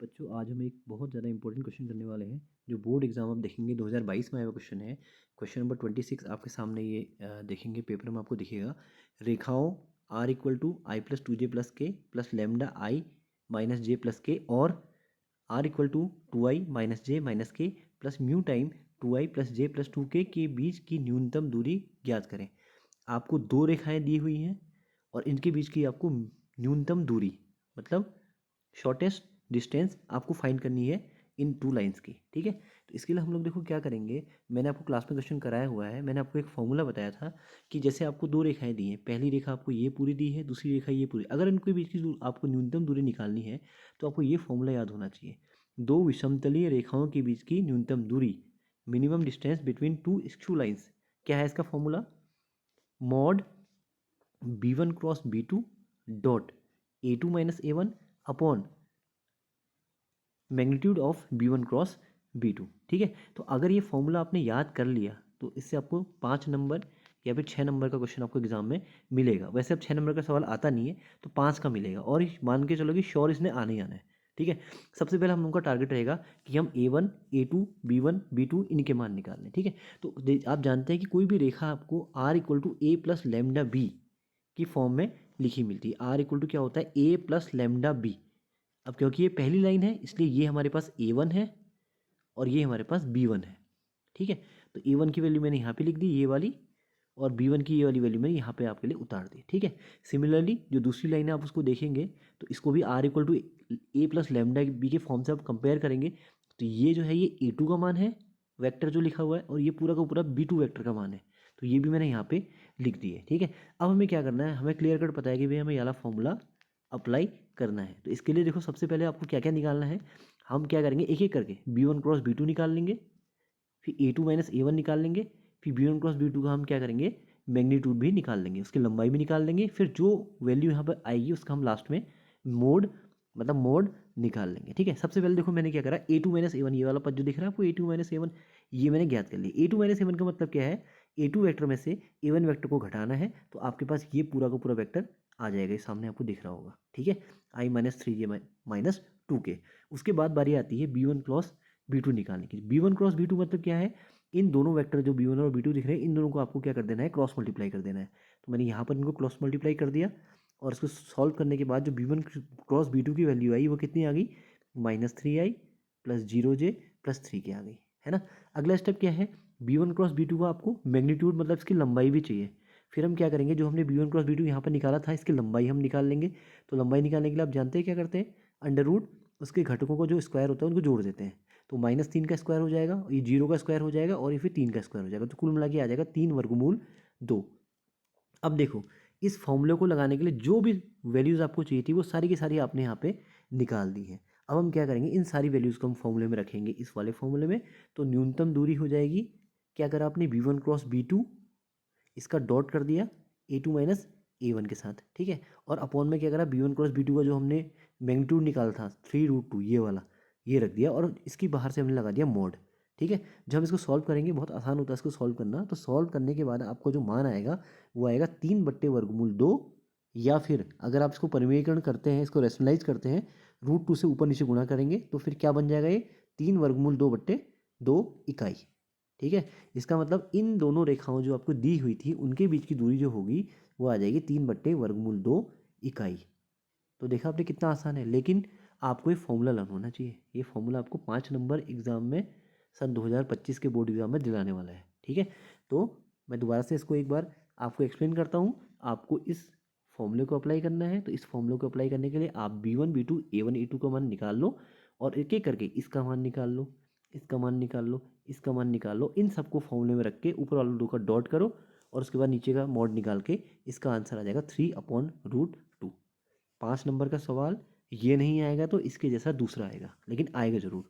बच्चों आज हम एक बहुत ज़्यादा इंपॉर्टेंट क्वेश्चन करने वाले हैं जो बोर्ड एग्जाम आप देखेंगे 2022 में आया हुआ क्वेश्चन है। क्वेश्चन नंबर 26 आपके सामने ये देखेंगे पेपर में आपको दिखेगा। रेखाओं r equal to i plus two j plus k plus lambda i minus j plus k और r equal to i minus j minus k plus mu time two i plus j plus two k बीच की न्यूनतम दूरी ज्ञात करें। आपको दो रेखाएं दी हुई हैं और इनके बीच की आपको न्यूनतम दूरी मतलब शॉर्टेस्ट डिस्टेंस आपको फाइंड करनी है इन टू लाइंस की। ठीक है, तो इसके लिए हम लोग देखो क्या करेंगे। मैंने आपको क्लास में क्वेश्चन कराया हुआ है। मैंने आपको एक फॉर्मूला बताया था कि जैसे आपको दो रेखाएं दी हैं, पहली रेखा आपको ये पूरी दी है, दूसरी रेखा ये पूरी। अगर इनके बीच की आपको न्यूनतम दूरी निकालनी है तो आपको ये फॉर्मूला याद होना चाहिए। दो विषमतलीय रेखाओं के बीच की न्यूनतम दूरी, minimum distance between two lines, क्या है इसका formula? Mod b1 cross b2 dot a2 minus a1 upon magnitude of b1 cross b2। ठीक है, तो अगर ये फॉर्मूला आपने याद कर लिया तो इससे आपको 5 नंबर या फिर 6 नंबर का क्वेश्चन आपको एग्जाम में मिलेगा। वैसे अब 6 नंबर का सवाल आता नहीं है तो 5 का मिलेगा और मान के चलो कि श्योर इसने आने ही आना है। ठीक है, सबसे पहले हम लोग का टारगेट रहेगा कि हम a1 a2 b1 b2 इनके मान निकाल लें। ठीक है, तो आप जानते हैं कि कोई भी रेखा आपको r equal to a plus lambda b की फॉर्म में लिखी मिलती है। r इक्वल टू क्या होता है? a plus lambda b. अब क्योंकि ये पहली लाइन है इसलिए ये हमारे पास a1 है और ये हमारे पास b1 है। ठीक है, तो a1 की वैल्यू मैंने यहाँ पे लिख दी ये वाली, और b1 की ये वाली वैल्यू मैंने यहाँ पे आपके लिए उतार दी। ठीक है, सिमिलरली जो दूसरी लाइन है आप उसको देखेंगे तो इसको भी r equal to a plus lambda b के फॉर्म से आप कंपेयर करेंगे तो ये जो है ये a2 का मान है वेक्टर जो लिखा हुआ है, और ये पूरा का पूरा b2 वेक्टर का मान है। तो ये भी मैंने यहाँ पे लिख दी है। ठीक है, अब हमें क्या करना है, हमें क्लियर कट पता है कि भाई हमें ये वाला फॉर्मूला अप्लाई करना है। तो इसके लिए देखो सबसे पहले आपको क्या क्या निकालना है। हम क्या करेंगे, एक एक करके b1 क्रॉस b2 निकाल लेंगे, फिर a2 माइनस a1 निकाल लेंगे, फिर b1 क्रॉस b2 का हम क्या करेंगे, मैग्नीट्यूड भी निकाल लेंगे, उसकी लंबाई भी निकाल लेंगे। फिर जो वैल्यू यहाँ पर आएगी उसका हम लास्ट में मोड मतलब मोड निकाल लेंगे। ठीक है, सबसे पहले देखो मैंने क्या करा, a2 माइनस a1 ये वाला पद जो दिख रहा है आपको a2 माइनस a1 ये मैंने ज्ञात कर लिया। a2 माइनस a1 का मतलब क्या है, a2 वेक्टर में से a1 वेक्टर को घटाना है तो आपके पास ये पूरा का पूरा वेक्टर आ जाएगा, ये सामने आपको दिख रहा होगा। ठीक है, i minus three J minus two के। उसके बाद बारी आती है b1 क्रॉस b2 निकालने की। b1 क्रॉस b2 मतलब क्या है, इन दोनों वेक्टर जो b1 और b2 दिख रहे हैं इन दोनों को आपको क्या कर देना है, क्रॉस मल्टीप्लाई कर देना है। तो मैंने यहाँ पर इनको क्रॉस मल्टीप्लाई कर दिया और इसको सॉल्व करने के बाद जो b1 क्रॉस b2 की वैल्यू आई वो कितनी आ गई, माइनस थ्री आई प्लस जीरो जे प्लस थ्री के आ गई, है ना। अगला स्टेप क्या है, b1 क्रॉस b2 का आपको मैग्नीट्यूड मतलब इसकी लंबाई भी चाहिए। फिर हम क्या करेंगे, जो हमने b1 क्रॉस b2 यहाँ पर निकाला था इसकी लंबाई हम निकाल लेंगे। तो लंबाई निकालने के लिए आप जानते हैं क्या करते हैं, अंडर रूट उसके घटकों को जो स्क्वायर होता है उनको जोड़ देते हैं। तो माइनस तीन का स्क्वायर हो जाएगा, ये जीरो का स्क्वायर हो जाएगा और ये फिर तीन का स्क्वायर हो जाएगा, तो कुल मिला के आ जाएगा 3 वर्गमूल 2। अब देखो इस फॉर्मूले को लगाने के लिए जो भी वैल्यूज़ आपको चाहिए थी वो सारी की सारी आपने यहाँ पे निकाल दी है। अब हम क्या करेंगे, इन सारी वैल्यूज़ को हम फॉर्मूले में रखेंगे इस वाले फॉर्मूले में। तो न्यूनतम दूरी हो जाएगी, क्या करा आपने, b1 क्रॉस b2 इसका डॉट कर दिया a2 माइनस a1 के साथ। ठीक है, और अपॉन में क्या करा, b1 क्रॉस b2 का जो हमने मैग्नीट्यूड निकाला था 3√2 ये वाला, ये रख दिया और इसकी बाहर से हमने लगा दिया मॉड। ठीक है, जब हम इसको सॉल्व करेंगे बहुत आसान होता है इसको सॉल्व करना। तो सॉल्व करने के बाद आपको जो मान आएगा वो आएगा 3/वर्गमूल 2, या फिर अगर आप इसको परिमेयीकरण करते हैं, इसको रेशनलाइज करते हैं, √2 से ऊपर नीचे गुणा करेंगे तो फिर क्या बन जाएगा, ये 3 वर्गमूल 2/2 इकाई। ठीक है, इसका मतलब इन दोनों रेखाओं जो आपको दी हुई थी उनके बीच की दूरी जो होगी वो आ जाएगी 3/वर्गमूल 2 इकाई। तो देखा आपने कितना आसान है, लेकिन आपको ये फॉर्मूला लर्न होना चाहिए। ये फॉर्मूला आपको 5 नंबर एग्जाम में सन 2025 के बोर्ड एग्जाम में दिलाने वाला है। ठीक है, तो मैं दोबारा से इसको एक बार आपको एक्सप्लेन करता हूँ। आपको इस फॉर्मूले को अप्लाई करना है, तो इस फॉर्मूले को अप्लाई करने के लिए आप b1 b2 a1 a2 का मान निकाल लो और एक एक करके इसका मान निकाल लो, इसका मान निकाल लो, इसका मान निकाल लो। इन सबको फॉर्मूले में रख के ऊपर वाला 2 का डॉट करो और उसके बाद नीचे का मॉड निकाल के इसका आंसर आ जाएगा 3/√2। 5 नंबर का सवाल ये नहीं आएगा तो इसके जैसा दूसरा आएगा, लेकिन आएगा ज़रूर।